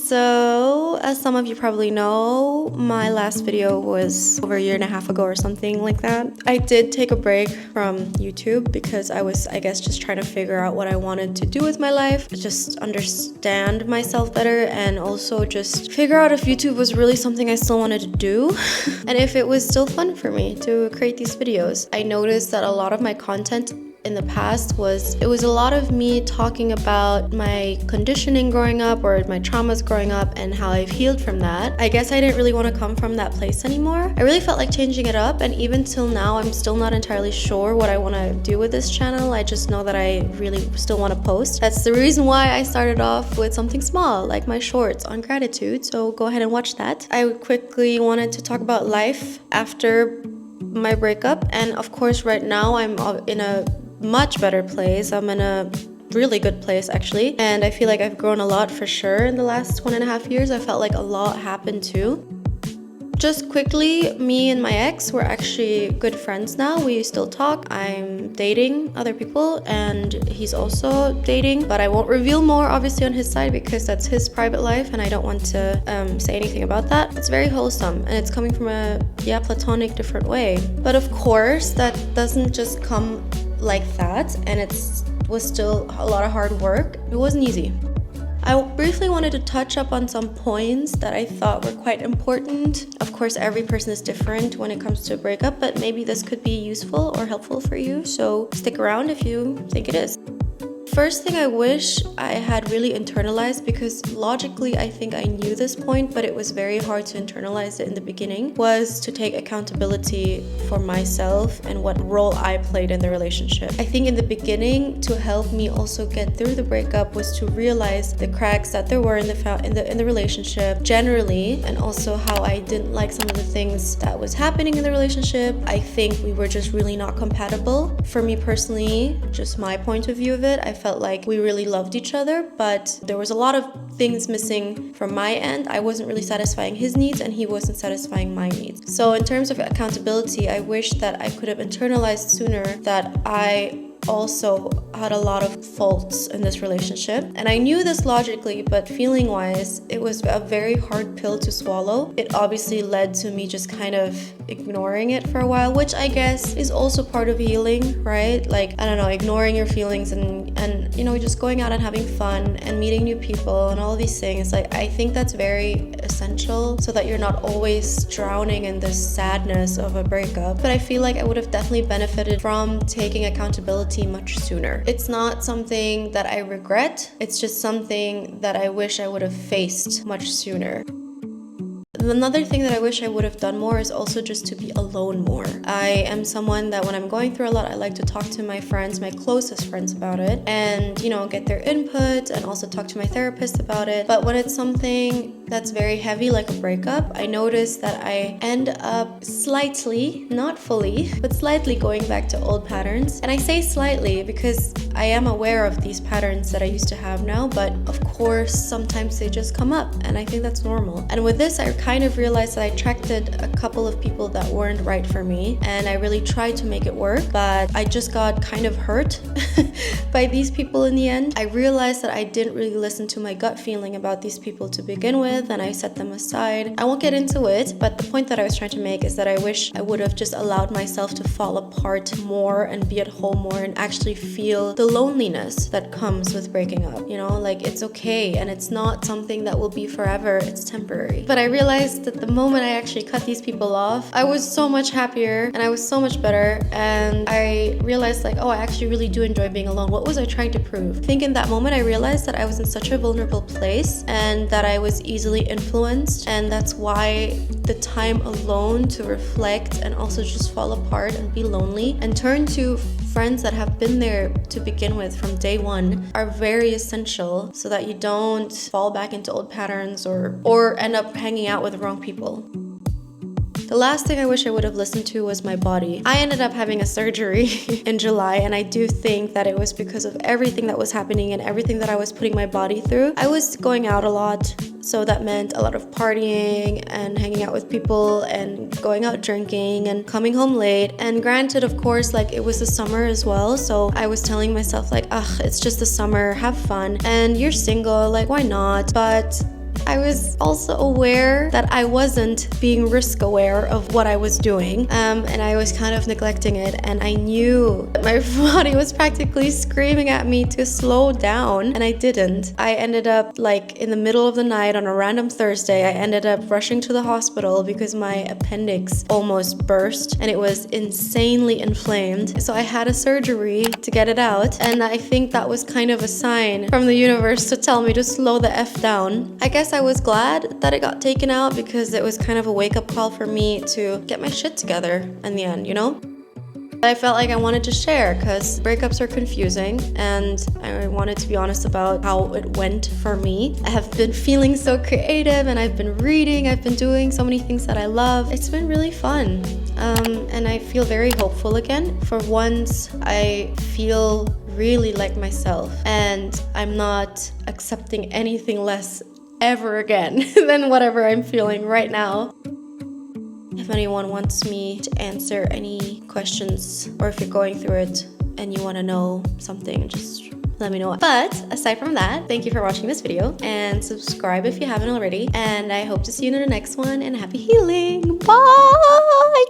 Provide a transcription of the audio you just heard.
So, as some of you probably know, my last video was over a year and a half ago or something like that. I did take a break from YouTube because I was, I guess, just trying to figure out what I wanted to do with my life, just understand myself better, and also just figure out if YouTube was really something I still wanted to do and if it was still fun for me to create these videos. I noticed that a lot of my content in the past was a lot of me talking about my conditioning growing up or my traumas growing up and how I've healed from that. I guess I didn't really want to come from that place anymore. I really felt like changing it up, and even till now I'm still not entirely sure what I want to do with this channel. I just know that I really still want to post. That's the reason why I started off with something small like my shorts on gratitude, so go ahead and watch that. I quickly wanted to talk about life after my breakup, and of course right now I'm in a much better place. I'm in a really good place actually, and I feel like I've grown a lot for sure in the last 1.5 years. I felt like a lot happened too. Just quickly, me and my ex, we're actually good friends now. We still talk. I'm dating other people and he's also dating, but I won't reveal more obviously on his side because that's his private life and I don't want to say anything about that. It's very wholesome and it's coming from a platonic different way. But of course that doesn't just come like that, and it was still a lot of hard work. It wasn't easy. I briefly wanted to touch up on some points that I thought were quite important. Of course, every person is different when it comes to a breakup, but maybe this could be useful or helpful for you, so stick around if you think it is. First thing I wish I had really internalized, because logically I think I knew this point, but it was very hard to internalize it in the beginning, was to take accountability for myself and what role I played in the relationship. I think in the beginning, to help me also get through the breakup, was to realize the cracks that there were in the relationship generally, and also how I didn't like some of the things that was happening in the relationship. I think we were just really not compatible. For me personally, just my point of view of it, I felt like we really loved each other, but there was a lot of things missing from my end. I wasn't really satisfying his needs and he wasn't satisfying my needs. So in terms of accountability, I wish that I could have internalized sooner that I also had a lot of faults in this relationship. And I knew this logically, but feeling wise, it was a very hard pill to swallow. It obviously led to me just kind of ignoring it for a while, which I guess is also part of healing, right? Like, I don't know, ignoring your feelings and you know, just going out and having fun and meeting new people and all of these things. Like, I think that's very essential so that you're not always drowning in this sadness of a breakup. But I feel like I would have definitely benefited from taking accountability much sooner. It's not something that I regret, it's just something that I wish I would have faced much sooner. Another thing that I wish I would have done more is also just to be alone more. I am someone that when I'm going through a lot, I like to talk to my friends, my closest friends about it, and you know, get their input and also talk to my therapist about it. But when it's something that's very heavy like a breakup, I notice that I end up slightly, not fully, but slightly going back to old patterns. And I say slightly because I am aware of these patterns that I used to have now, but of course sometimes they just come up, and I think that's normal. And with this, I kind of realized that I attracted a couple of people that weren't right for me, and I really tried to make it work, but I just got kind of hurt by these people in the end. I realized that I didn't really listen to my gut feeling about these people to begin with, and I set them aside. I won't get into it, but the point that I was trying to make is that I wish I would have just allowed myself to fall apart more and be at home more and actually feel the loneliness that comes with breaking up. You know, like, it's okay, and it's not something that will be forever, it's temporary. But I realized that the moment I actually cut these people off, I was so much happier and I was so much better, and I realized like, oh, I actually really do enjoy being alone. What was I trying to prove? I think in that moment I realized that I was in such a vulnerable place and that I was easily influenced, and that's why the time alone to reflect and also just fall apart and be lonely and turn to friends that have been there to begin with from day one are very essential, so that you don't fall back into old patterns or end up hanging out with the wrong people. The last thing I wish I would have listened to was my body. I ended up having a surgery in July, and I do think that it was because of everything that was happening and everything that I was putting my body through. I was going out a lot, so that meant a lot of partying and hanging out with people and going out drinking and coming home late. And granted, of course, like, it was the summer as well, so I was telling myself like, ugh, it's just the summer, have fun, and you're single, like, why not? But I was also aware that I wasn't being risk aware of what I was doing, and I was kind of neglecting it, and I knew that my body was practically screaming at me to slow down, and I didn't. I ended up, like, in the middle of the night on a random Thursday, I ended up rushing to the hospital because my appendix almost burst and it was insanely inflamed. So I had a surgery to get it out, and I think that was kind of a sign from the universe to tell me to slow the F down. I guess I was glad that it got taken out because it was kind of a wake-up call for me to get my shit together in the end, you know? I felt like I wanted to share because breakups are confusing, and I wanted to be honest about how it went for me. I have been feeling so creative, and I've been reading, I've been doing so many things that I love. It's been really fun, and I feel very hopeful again. For once, I feel really like myself, and I'm not accepting anything less ever again than whatever I'm feeling right now. If anyone wants me to answer any questions, or if you're going through it and you want to know something, just let me know. But aside from that, thank you for watching this video, and subscribe if you haven't already, and I hope to see you in the next one, and happy healing. Bye!